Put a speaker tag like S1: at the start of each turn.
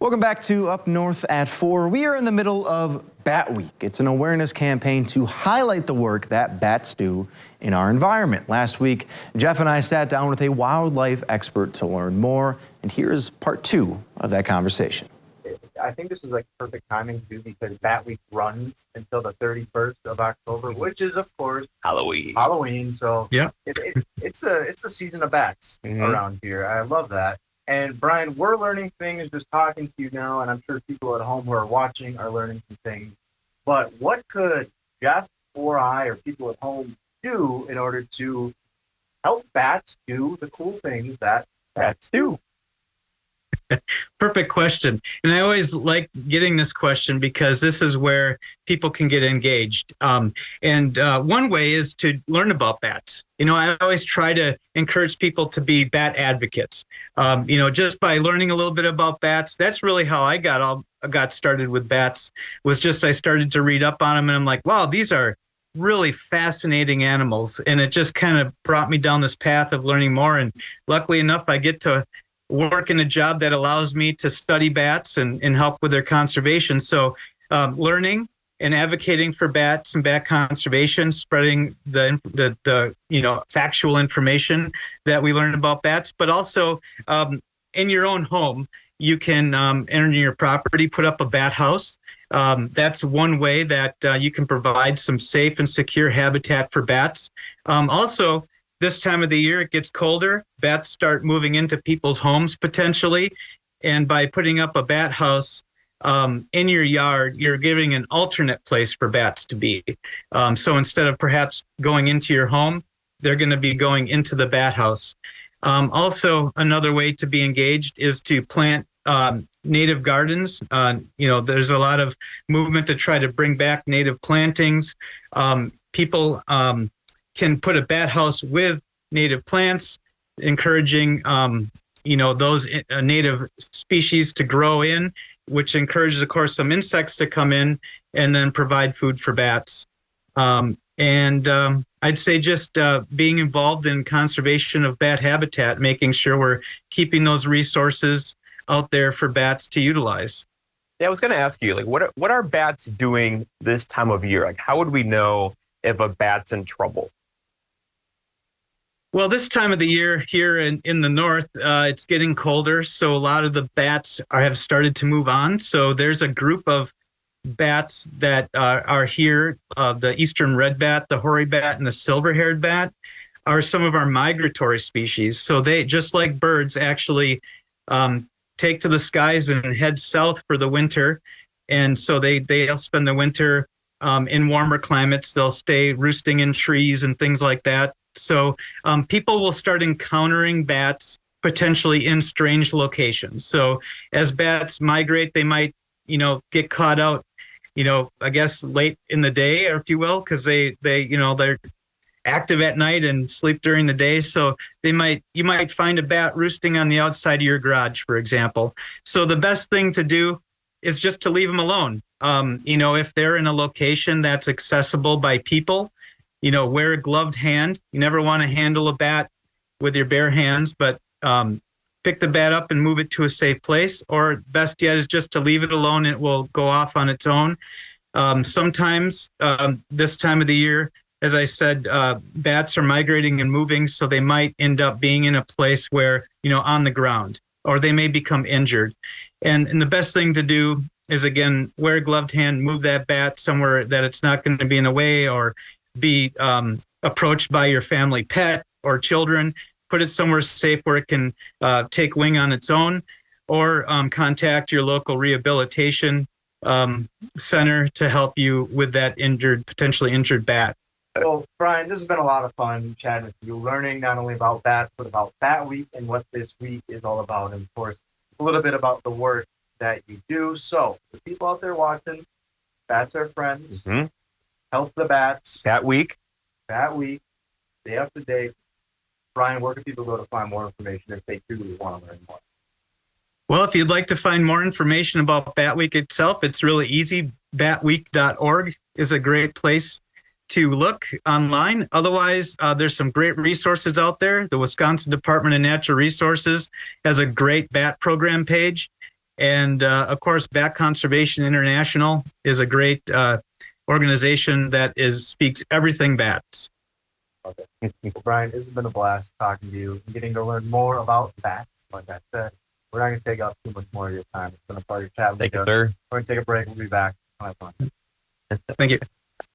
S1: Welcome back to Up North at 4. We are in the middle of Bat Week. It's an awareness campaign to highlight the work that bats do in our environment. Last week, Jeff and I sat down with a wildlife expert to learn more, and here's part 2 of that conversation.
S2: I think this is like perfect timing too, because Bat Week runs until the 31st of October, which is of course Halloween. So yeah, it's the season of bats around here. I love that. And Brian, we're learning things just talking to you now, and I'm sure people at home who are watching are learning some things. But what could Jeff or I or people at home do in order to help bats do the cool things that bats do?
S3: Perfect question. And I always like getting this question because this is where people can get engaged. One way is to learn about bats. I always try to encourage people to be bat advocates. Just by learning a little bit about bats, that's really how I got started with bats, was just I started to read up on them and I'm like, wow, these are really fascinating animals. And it just kind of brought me down this path of learning more. And luckily enough, I get to work in a job that allows me to study bats and help with their conservation. So learning and advocating for bats and bat conservation, spreading the factual information that we learn about bats, but also in your own home, you can enter your property, put up a bat house. That's one way that you can provide some safe and secure habitat for bats. Also, this time of the year, it gets colder. Bats start moving into people's homes potentially. And by putting up a bat house in your yard, you're giving an alternate place for bats to be. So instead of perhaps going into your home, they're going to be going into the bat house. Also, another way to be engaged is to plant native gardens. There's a lot of movement to try to bring back native plantings. People can put a bat house with native plants, encouraging those native species to grow in, which encourages, of course, some insects to come in and then provide food for bats. I'd say just being involved in conservation of bat habitat, making sure we're keeping those resources out there for bats to utilize.
S4: Yeah, I was going to ask you, what are bats doing this time of year? How would we know if a bat's in trouble?
S3: Well, this time of the year here in the north, it's getting colder, so a lot of the bats have started to move on. So there's a group of bats that are here. The eastern red bat, the hoary bat, and the silver-haired bat are some of our migratory species. So they, just like birds, actually take to the skies and head south for the winter. And so they'll spend the winter in warmer climates. They'll stay roosting in trees and things like that. So people will start encountering bats potentially in strange locations. So as bats migrate, they might, get caught out, I guess late in the day, or if you will, because they're active at night and sleep during the day. So you might find a bat roosting on the outside of your garage, for example. So the best thing to do is just to leave them alone. If they're in a location that's accessible by people, wear a gloved hand. You never want to handle a bat with your bare hands, but pick the bat up and move it to a safe place. Or best yet is just to leave it alone. It will go off on its own. Sometimes this time of the year, as I said, bats are migrating and moving, so they might end up being in a place where, on the ground, or they may become injured. And the best thing to do is, again, wear a gloved hand, move that bat somewhere that it's not going to be in the way or be approached by your family pet or children. Put it somewhere safe where it can take wing on its own, or contact your local rehabilitation center to help you with that potentially injured bat.
S2: Well, Brian, this has been a lot of fun chatting with you, learning not only about bats, but about Bat Week and what this week is all about. And of course, a little bit about the work that you do. So the people out there watching, bats are friends. Help the bats.
S4: Bat Week,
S2: day after day. Brian, where can people go to find more information if they do want to learn more?
S3: Well, if you'd like to find more information about Bat Week itself, it's really easy. Batweek.org is a great place to look online. Otherwise, there's some great resources out there. The Wisconsin Department of Natural Resources has a great bat program page. And of course, Bat Conservation International is a great organization that speaks everything bats.
S2: Okay. Well, Brian, this has been a blast talking to you and getting to learn more about bats. Like I said, we're not going to take up too much more of your time. It's been a pleasure chatting with you.
S4: Thank you, sir.
S2: We're going to take a break. We'll be back. Have fun.
S3: Thank you.